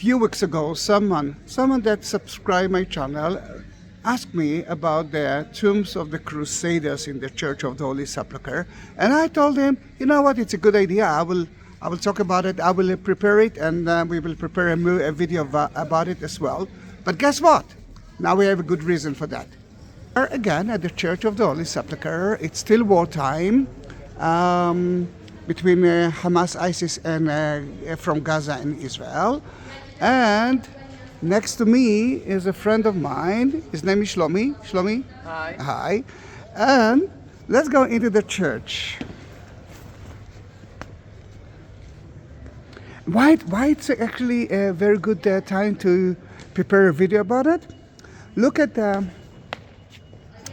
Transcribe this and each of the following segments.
few weeks ago, someone that subscribed my channel asked me about the tombs of the Crusaders in the Church of the Holy Sepulchre, and I told him, you know what, it's a good idea. I will talk about it. I will prepare it, and we will prepare a video about it as well. But guess what? Now we have a good reason for that. Again, at the Church of the Holy Sepulchre, it's still wartime between Hamas, ISIS, and from Gaza and Israel. And next to me is a friend of mine. His name is Shlomi. Shlomi? Hi. Hi. And let's go into the church. Why it's actually a very good time to prepare a video about it? Look at the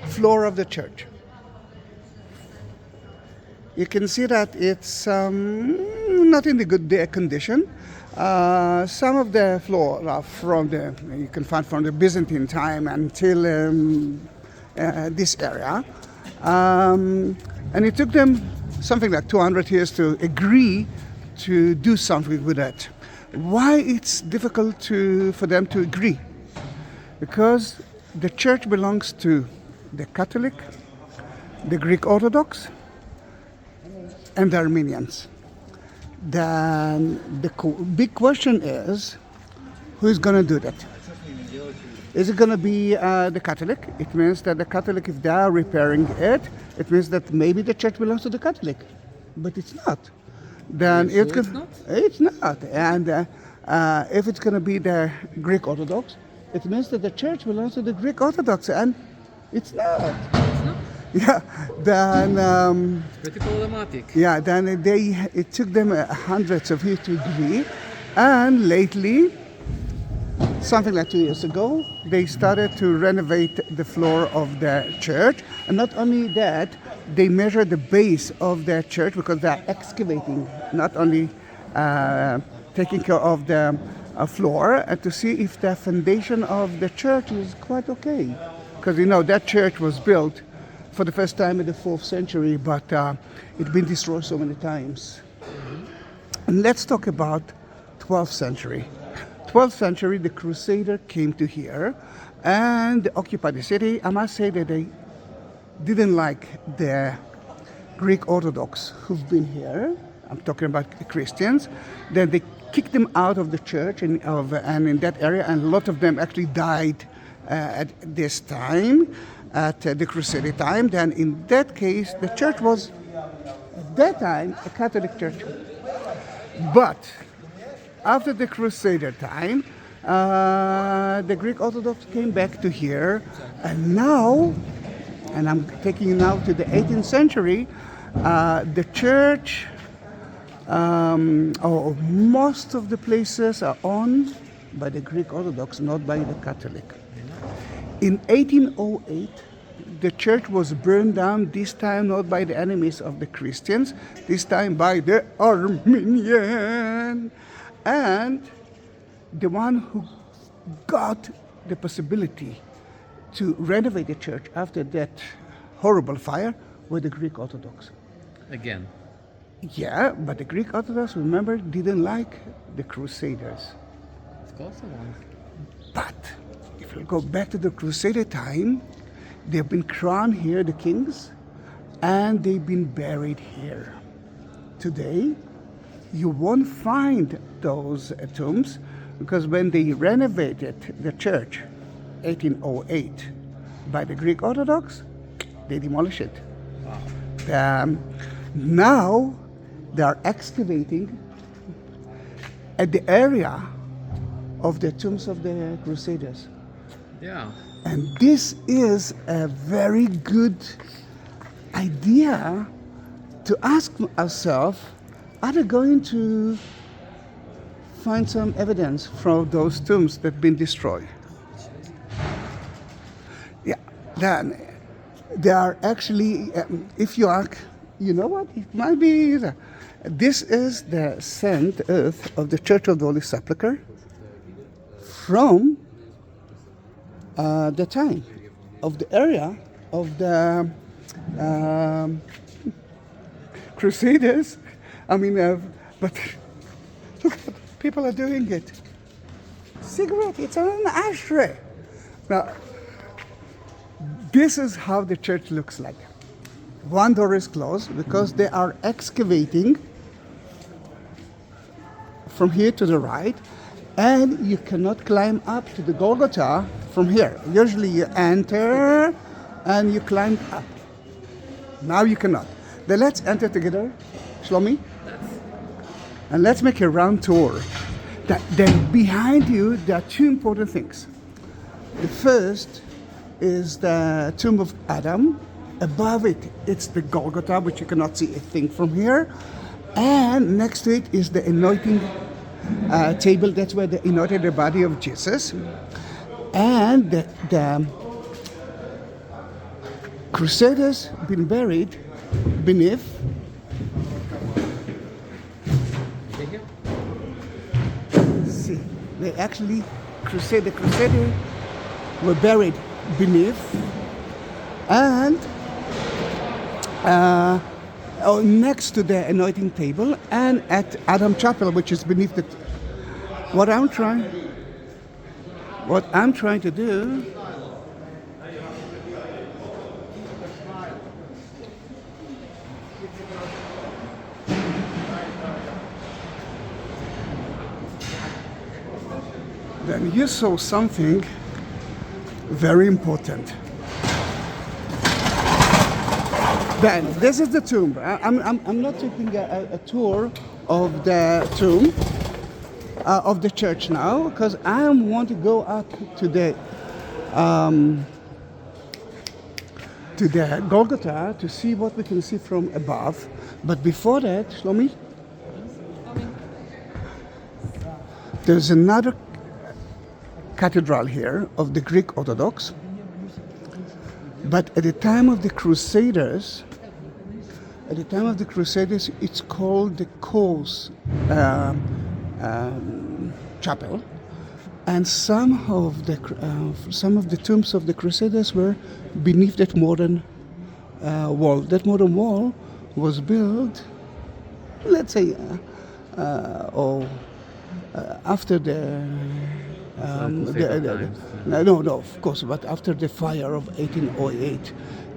floor of the church. You can see that it's not in the good condition. Some of the floor are you can find from the Byzantine time until this area. And it took them something like 200 years to agree to do something with it. Why it's difficult for them to agree? Because the church belongs to the Catholic, the Greek Orthodox, and the Armenians. Then the big question is, who's going to do that? Is it going to be the Catholic? It means that the Catholic, if they are repairing it, it means that maybe the church belongs to the Catholic, but it's not. Then It's not? It's not. And if it's going to be the Greek Orthodox, it means that the church belongs to the Greek Orthodox, and it's not. It's not. Yeah. Then. Pretty problematic. Yeah. Then it took them hundreds of years to agree, and lately, something like 2 years ago, they started to renovate the floor of the church. And not only that, they measured the base of the church because they are excavating, not only taking care of the floor, to see if the foundation of the church is quite okay. Because, that church was built for the first time in the 4th century, but it's been destroyed so many times. And let's talk about 12th century. 12th century, the Crusader came to here and occupied the city. I must say that they didn't like the Greek Orthodox who've been here. I'm talking about Christians. Then they kicked them out of the church and in that area, and a lot of them actually died at this time, at the Crusader time. Then in that case, the church was, at that time, a Catholic church. But after the Crusader time, the Greek Orthodox came back to here, and now, and I'm taking you now to the 18th century, the church, or most of the places are owned by the Greek Orthodox, not by the Catholic. In 1808, the church was burned down, this time not by the enemies of the Christians, this time by the Armenian. And the one who got the possibility to renovate the church after that horrible fire were the Greek Orthodox. Again. Yeah, but the Greek Orthodox, remember, didn't like the Crusaders. Of course I want. But if you go back to the Crusader time, they've been crowned here, the kings, and they've been buried here. Today, you won't find those tombs, because when they renovated the church, 1808, by the Greek Orthodox, they demolished it. Wow. Now, they are excavating at the area of the tombs of the Crusaders. Yeah. And this is a very good idea to ask ourselves, are they going to find some evidence from those tombs that have been destroyed? Yeah, then they are actually, if you ask, you know what, it might be, this is the saint earth of the Church of the Holy Sepulchre from the time of the area of the Crusaders. I mean, but look, people are doing it. cigarette. It's on an ashtray. Now, this is how the church looks like. One door is closed because they are excavating from here to the right, and you cannot climb up to the Golgotha from here. Usually you enter and you climb up. Now you cannot. Then let's enter together, Shlomi, and let's make a round tour. Then behind you there are two important things. The first is the tomb of Adam. Above it, it's the Golgotha, which you cannot see a thing from here. And next to it is the anointing table. That's where they anointed the body of Jesus. And the Crusaders been buried beneath. See, they actually the Crusader were buried beneath, and next to the anointing table, and at Adam Chapel, which is beneath it. What I'm trying to do then you saw something very important. Then this is the tomb. I'm not taking a tour of the tomb of the church now, because I want to go up to the Golgotha to see what we can see from above. But before that, Shlomi, there's another cathedral here of the Greek Orthodox. But at the time of the Crusaders, it's called the Cause Chapel, and some of the tombs of the Crusaders were beneath that modern wall. That modern wall was built, let's say, after the. No, of course, but after the fire of 1808,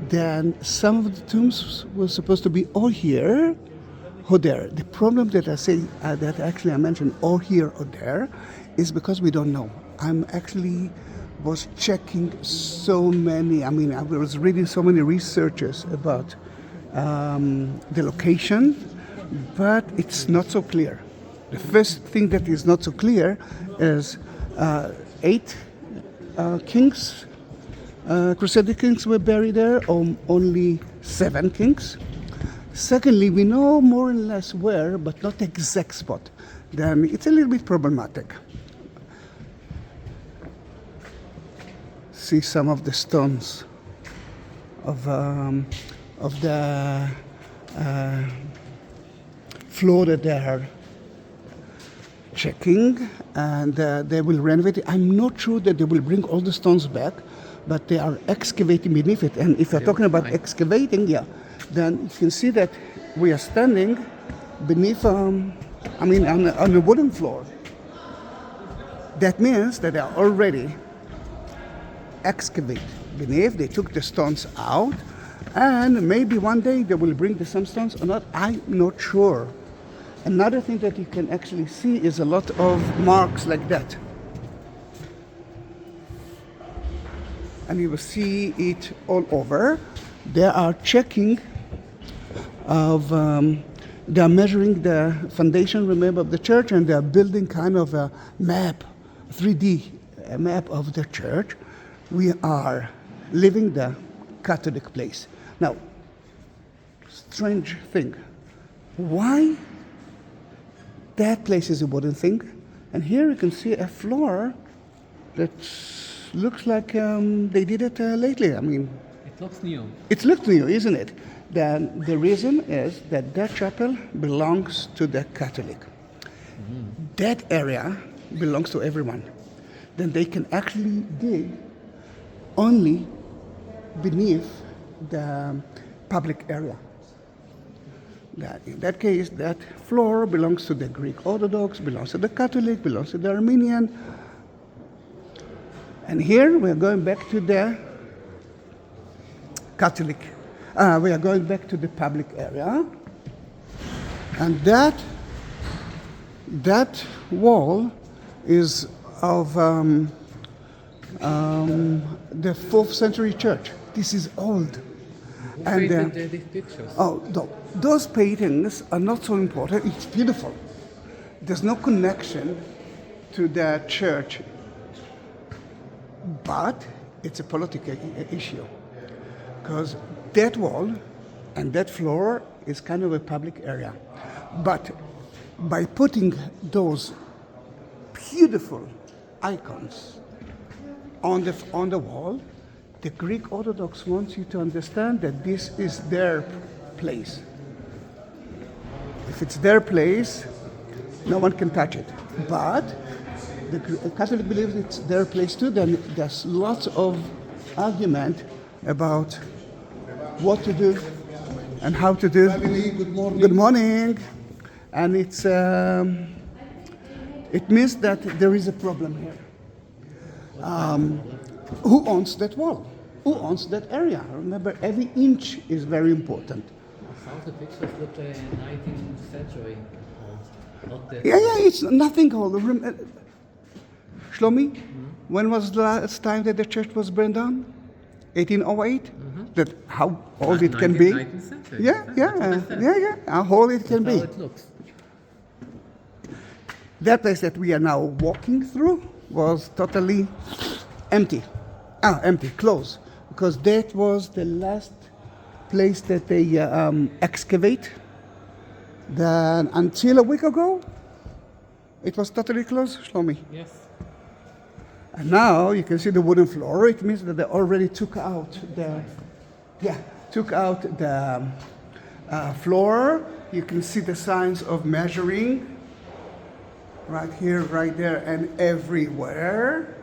then some of the tombs were supposed to be all here or there. The problem that I say, that actually I mentioned all here or there, is because we don't know. I'm actually was checking so many, I was reading so many researches about the location, but it's not so clear. The first thing that is not so clear is 8 kings, Crusader kings were buried there, or only 7 kings. Secondly, we know more or less where, but not the exact spot. Then it's a little bit problematic. See some of the stones of the floor that they are checking, and they will renovate it. I'm not sure that they will bring all the stones back, but they are excavating beneath it. And if you're talking about excavating, then you can see that we are standing beneath, on a wooden floor. That means that they are already excavated beneath. They took the stones out, and maybe one day they will bring some stones or not. I'm not sure. Another thing that you can actually see is a lot of marks like that. And you will see it all over. They are checking they are measuring the foundation, remember, of the church, and they are building kind of a map, 3D map of the church. We are leaving the Catholic place. Now, strange thing. Why that place is a wooden thing, and here you can see a floor that looks like they did it lately. It looks new. It looks new, isn't it? Then the reason is that chapel belongs to the Catholic. Mm-hmm. That area belongs to everyone. Then they can actually dig only beneath the public area. That in that case, that floor belongs to the Greek Orthodox, belongs to the Catholic, belongs to the Armenian. And here we are going back to the Catholic. We are going back to the public area. And that wall is of the 4th century church. This is old. Who And painted these pictures? those paintings are not so important. It's beautiful. There's no connection to the church, but it's a political issue because that wall and that floor is kind of a public area. But by putting those beautiful icons on the wall, the Greek Orthodox wants you to understand that this is their place. If it's their place, no one can touch it. But the Catholic believes it's their place too. Then there's lots of argument about what to do and how to do. Good morning. Good morning. And it means that there is a problem here. Who owns that wall? Who owns that area? Remember, every inch is very important. Some of the pictures look 19th century old. Not the Yeah, it's nothing old. Shlomi, when was the last time that the church was burned down? 1808? That how old it can be? 19th century. Yeah, That's what I said. how old it can That's be. how it looks. That place that we are now walking through was totally empty. Empty, closed. Because that was the last place that they excavate. Then until a week ago, it was totally closed, Shlomi. Yes. And now you can see the wooden floor. It means that they already took out the floor. You can see the signs of measuring right here, right there, and everywhere.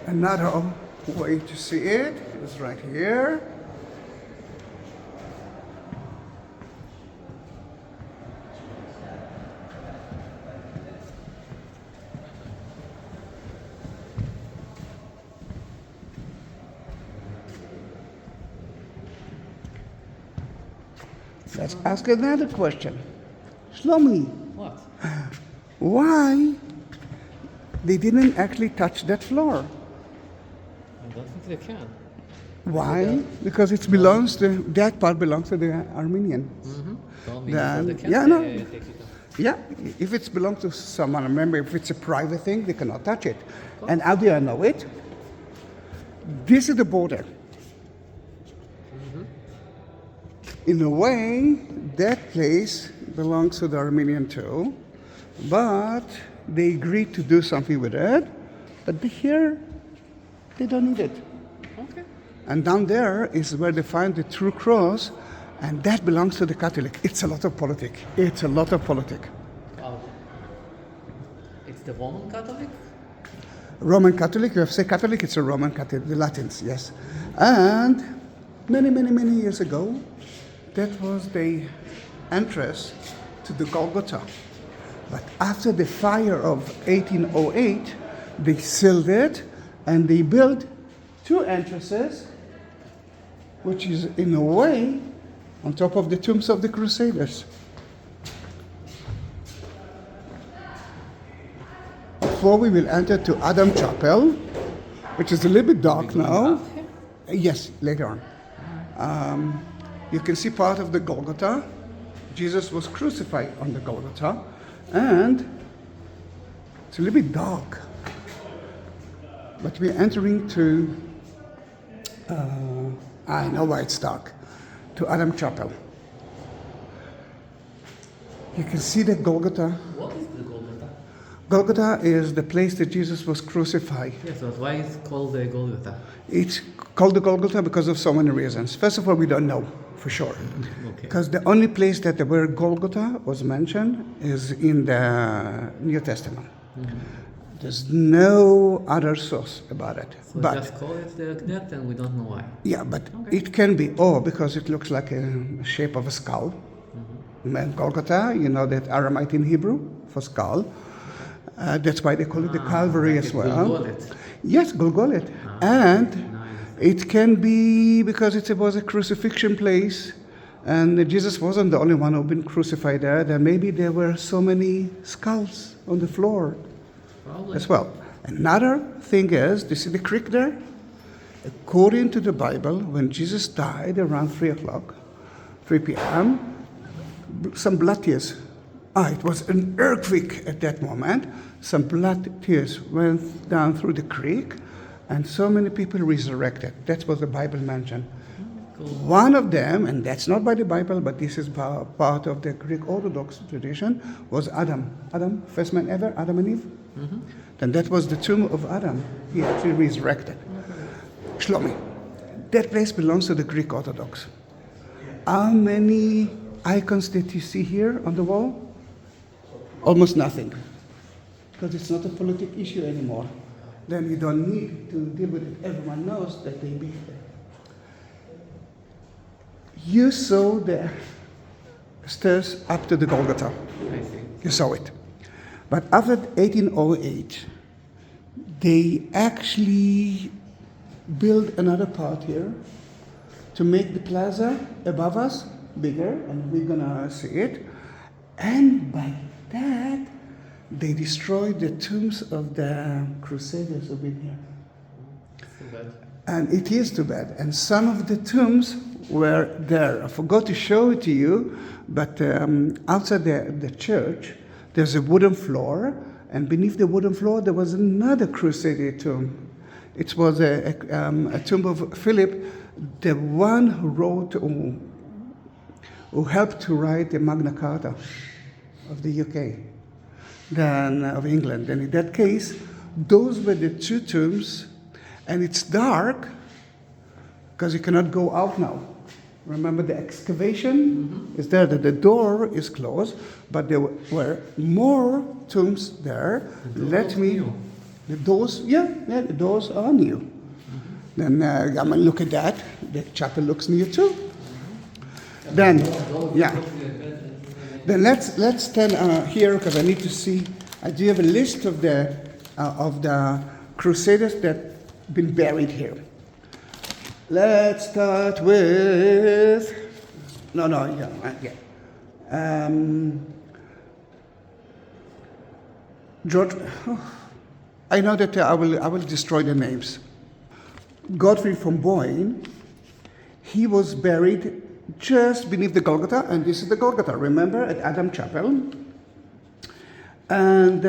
Another way to see it is right here. Let's ask another question. Shlomi, What? why they didn't actually touch that floor? I don't think they can. Why? Because it belongs to that part belongs to the Armenian. Told me Then- before they can yeah, no. take it off. Yeah, if it's belongs to someone, remember, if it's a private thing, they cannot touch it. And how do I know it? This is the border. In a way, that place belongs to the Armenian too, but they agreed to do something with it. But here, they don't need it. Okay. And down there is where they find the true cross, and that belongs to the Catholic. It's a lot of politics. It's a lot of politics. Oh. It's the Roman Catholic? Roman Catholic, you have to say Catholic, it's a Roman Catholic, the Latins, yes. And many years ago, that was the entrance to the Golgotha. But after the fire of 1808, they sealed it and they built two entrances, which is in a way on top of the tombs of the Crusaders. Before we will enter to Adam Chapel, which is a little bit dark now. Yes, later on. You can see part of the Golgotha. Jesus was crucified on the Golgotha, and it's a little bit dark. But we're entering to, I know why it's dark, to Adam Chapel. You can see the Golgotha. What is the Golgotha? Golgotha is the place that Jesus was crucified. Yes, but why is it called the Golgotha? It's called the Golgotha because of so many reasons. First of all, we don't know for sure. Okay. Because the only place that the word Golgotha was mentioned is in the New Testament. There's no other source about it. So But just call it like that and we don't know why. yeah, but it can be because it looks like a shape of a skull. And Golgotha, you know that Aramaic in Hebrew for skull. That's why they call it the Calvary like as it well. Golata. Yes, Golgotha. And Nice. it can be because it was a crucifixion place, and Jesus wasn't the only one who'd been crucified there. Then maybe there were so many skulls on the floor Probably. as well. Another thing is, you see the creek there? According to the Bible, when Jesus died around 3 p.m., some blood tears. It was an earthquake at that moment. Some blood tears went down through the creek, and so many people resurrected. That's what the Bible mentioned. Cool. One of them, and that's not by the Bible, but this is part of the Greek Orthodox tradition, was Adam. Adam, first man ever, Adam and Eve. Then that was the tomb of Adam. He actually resurrected. Shlomi, that place belongs to the Greek Orthodox. How many icons did you see here on the wall? Almost nothing. Because it's not a political issue anymore. Then you don't need to deal with it. Everyone knows that they be there. You saw the stairs up to the Golgotha. I see. You saw it. But after 1808, they actually built another part here to make the plaza above us bigger, and we're gonna see it. And by that, they destroyed the tombs of the Crusaders who've been here. Too bad. And it is too bad. And some of the tombs were there. I forgot to show it to you, but outside the church, there's a wooden floor, and beneath the wooden floor, there was another Crusader tomb. It was a tomb of Philip, the one who helped to write the Magna Carta of the UK, then of England. And in that case, those were the two tombs, and it's dark because you cannot go out now. Remember the excavation is there, that the door is closed, but there were more tombs there. The doors, the doors are new. Then I mean, look at that. The chapel looks new too. Then, Then let's stand here because I need to see. I do have a list of the Crusaders that been buried here. Let's start with George. I know that I will destroy the names. Godfrey from Boyne, he was buried just beneath the Golgotha, and this is the Golgotha, remember, at Adam Chapel. And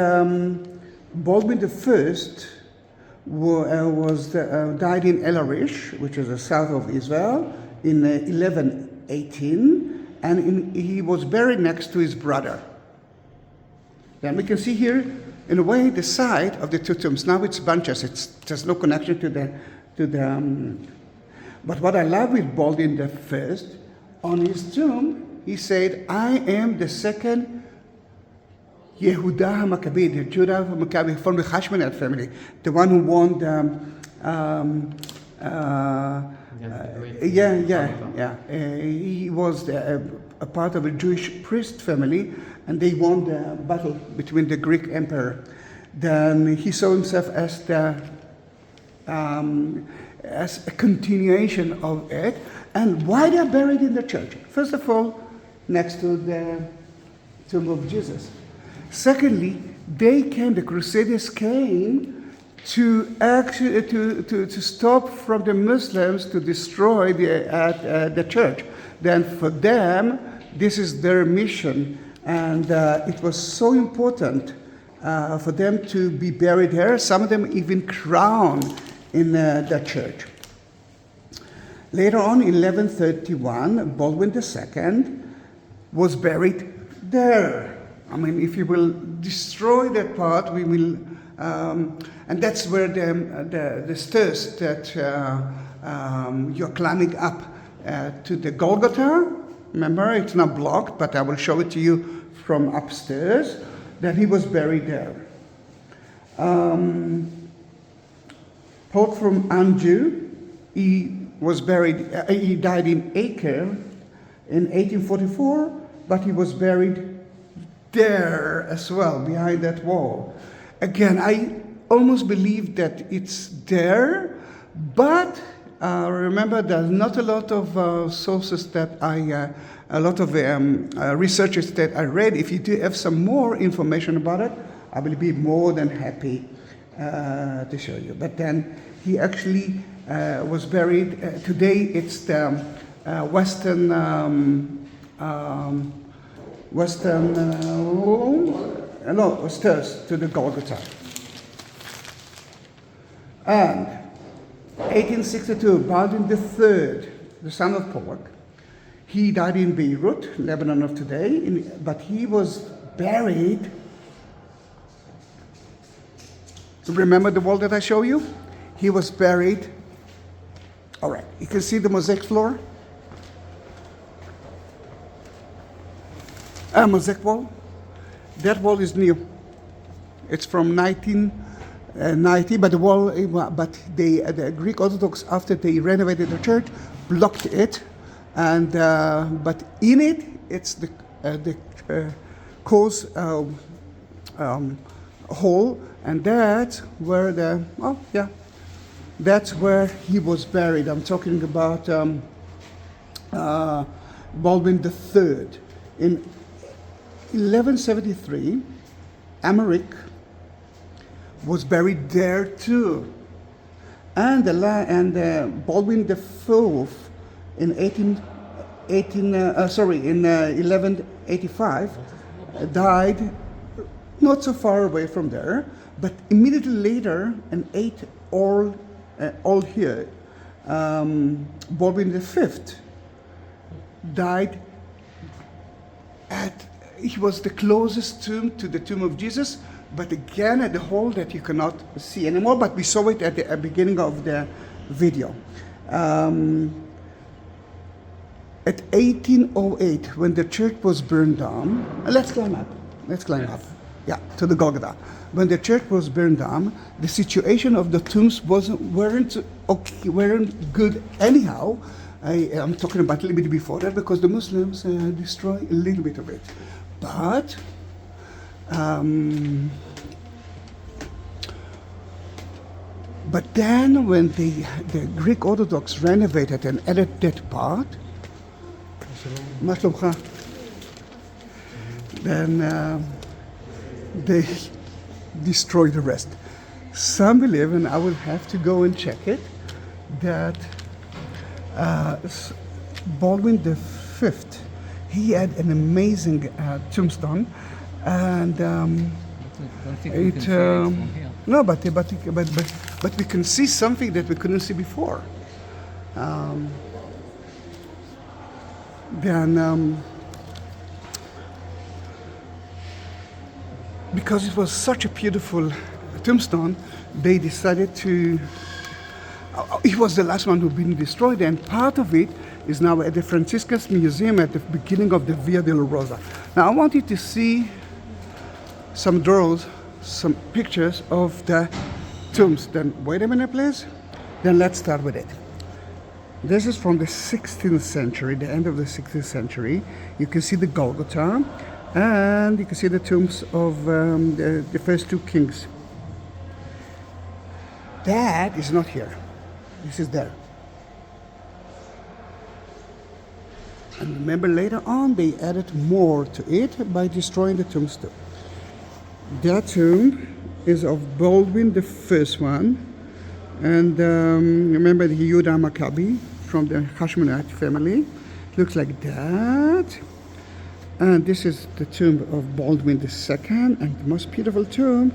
Baldwin the First died in El Arish, which is the south of Israel, in 1118, and he was buried next to his brother. Then we can see here, in a way, the side of the two tombs. Now it's bunches. There's no connection to the. But what I love with Baldwin the First, on his tomb, he said, "I am the second Yehuda HaMaccabi, the Judah HaMaccabi from the Hashmonite family, the one who won the." He was a part of a Jewish priest family, and they won the battle between the Greek emperor. Then he saw himself as as a continuation of it. And why they're buried in the church? First of all, next to the tomb of Jesus. Secondly, the Crusaders came to actually to stop from the Muslims to destroy the church. Then for them, this is their mission, and it was so important for them to be buried here. Some of them even crowned in the church. Later on, in 1131, Baldwin II was buried there. I mean, if you will destroy that part, we will, and that's where the stairs that you're climbing up to the Golgotha. Remember, it's not blocked, but I will show it to you from upstairs, that he was buried there. Pope from Anjou, he died in Acre in 1844, but he was buried there as well, behind that wall. Again, I almost believe that it's there, but remember, there's not a lot of sources that a lot of researchers that I read. If you do have some more information about it, I will be more than happy to show you. But then he actually was buried. Today it's the western stairs to the Golgotha. And 1862, Baldwin III, the son of Pollock, he died in Beirut, Lebanon of today, but he was buried. Remember the wall that I showed you? He was buried. All right, you can see the mosaic floor. A mosaic wall. That wall is new. It's from 1990, but the Greek Orthodox, after they renovated the church, blocked it, and but in it, it's the cause hole, and that's where that's where he was buried. I'm talking about Baldwin III. In 1173, Amaric was buried there too, and Baldwin IV in 1185 died not so far away from there, but immediately later, an old here, Baldwin V died he was the closest tomb to the tomb of Jesus, but again at the hole that you cannot see anymore, but we saw it at the beginning of the video. At 1808, when the church was burned down, let's climb up. Yeah, to the Golgotha. When the church was burned down, the situation of the tombs weren't good anyhow. I'm talking about a little bit before that, because the Muslims destroyed a little bit of it. But then when the Greek Orthodox renovated and added that part, then they destroyed the rest. Some believe, and I will have to go and check it, that Baldwin V, he had an amazing tombstone, and no, but we can see something that we couldn't see before. Because it was such a beautiful tombstone, they decided to. It was the last one who'd been destroyed, and part of it is now at the Franciscans Museum at the beginning of the Via Dolorosa. Now I want you to see some drawings, some pictures of the tombs. Then wait a minute, please. Then let's start with it. This is from the 16th century, the end of the 16th century. You can see the Golgotha, and you can see the tombs of the first two kings. That is not here. This is there. And remember, later on they added more to it by destroying the tombs too. That tomb is of Baldwin the first one, and remember the Yehuda Maccabi from the Hashmonite family. Looks like that. And this is the tomb of Baldwin the second, and the most beautiful tomb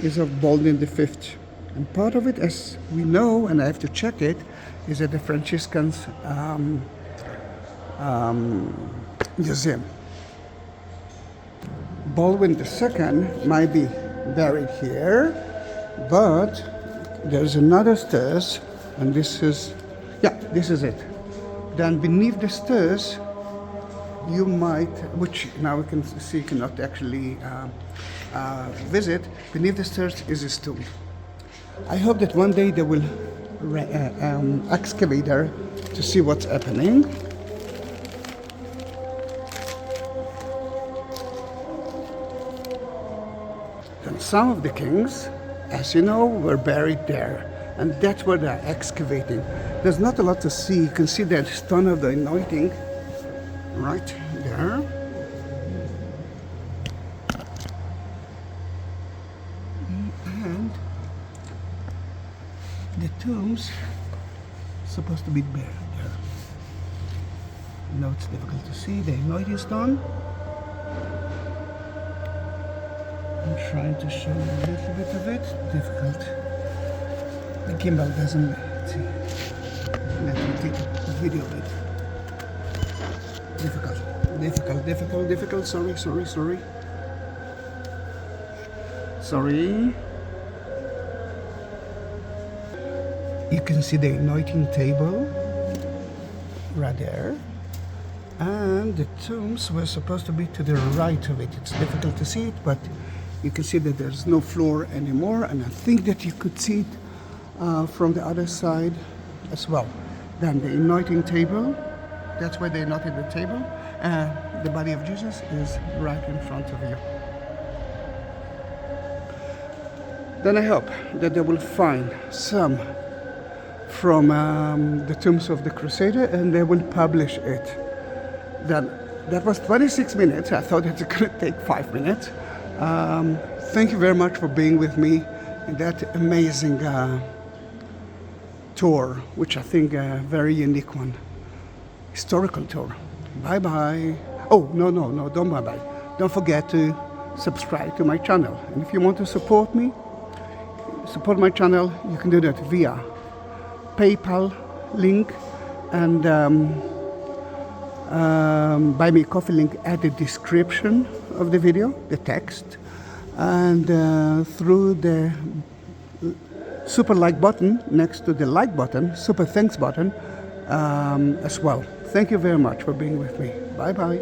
is of Baldwin the fifth. And part of it, as we know, and I have to check it, is at the Franciscans Museum. Baldwin II might be buried here, but there's another stairs, and this is it. Then beneath the stairs, you might, which now we can see, you cannot actually visit, beneath the stairs is his tomb. I hope that one day they will excavate there to see what's happening. Then some of the kings, as you know, were buried there. And that's where they're excavating. There's not a lot to see. You can see that stone of the anointing right there. And the tombs supposed to be buried there. Now it's difficult to see the anointing stone. I'm trying to show you a little bit of it. Difficult. The gimbal doesn't see. Let me take a video of it. Difficult. Sorry. You can see the anointing table right there. And the tombs were supposed to be to the right of it. It's difficult to see it, but you can see that there's no floor anymore, and I think that you could see it from the other side as well. Then the anointing table, that's where they anointed the table. The body of Jesus is right in front of you. Then I hope that they will find some from the tombs of the Crusader, and they will publish it. Then that was 26 minutes. I thought it could take 5 minutes. Thank you very much for being with me in that amazing tour, which I think a very unique one, historical tour. Bye bye. Oh, no, don't bye bye. Don't forget to subscribe to my channel. And if you want to support me, support my channel, you can do that via PayPal link and buy me a coffee link at the description of the video, the text, and through the super like button next to the like button, super thanks button as well. Thank you very much for being with me. Bye bye.